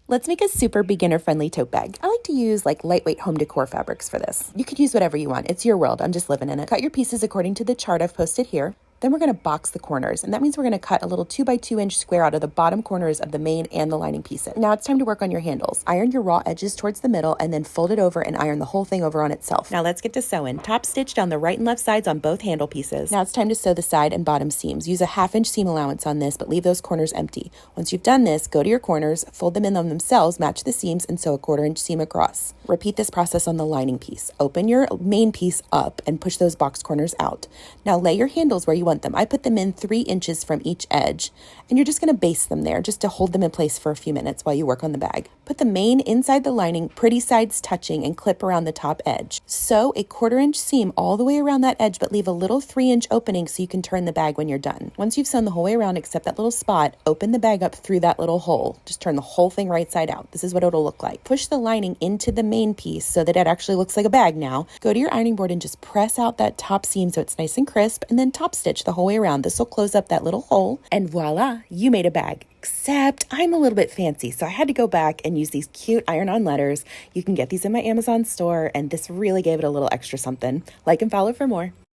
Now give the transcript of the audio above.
Let's make a super beginner-friendly tote bag. I like to use lightweight home decor fabrics for this. You could use whatever you want. It's your world. I'm just living in it. Cut your pieces according to the chart I've posted here. Then we're going to box the corners, and that means we're going to cut a little 2x2 inch square out of the bottom corners of the main and the lining pieces. Now it's time to work on your handles. Iron your raw edges towards the middle and then fold it over and iron the whole thing over on itself. Now let's get to sewing. Top stitch down the right and left sides on both handle pieces. Now it's time to sew the side and bottom seams. Use a 1/2 inch seam allowance on this, but leave those corners empty. Once you've done this, go to your corners, fold them in on themselves, match the seams, and sew a 1/4 inch seam across. Repeat this process on the lining piece. Open your main piece up and push those box corners out. Now lay your handles where you want them. I put them in 3 inches from each edge, and you're just going to base them there just to hold them in place for a few minutes while you work on the bag. Put the main inside the lining, pretty sides touching, and clip around the top edge. Sew a 1/4 inch seam all the way around that edge, but leave a little 3 inch opening so you can turn the bag when you're done. Once you've sewn the whole way around except that little spot, open the bag up through that little hole. Just turn the whole thing right side out. This is what it'll look like. Push the lining into the main piece so that it actually looks like a bag now. Go to your ironing board and just press out that top seam so it's nice and crisp, and then top stitch the whole way around. This will close up that little hole, and voila, you made a bag. Except I'm a little bit fancy, so I had to go back and use these cute iron-on letters. You can get these in my Amazon store, and this really gave it a little extra something. Like and follow for more.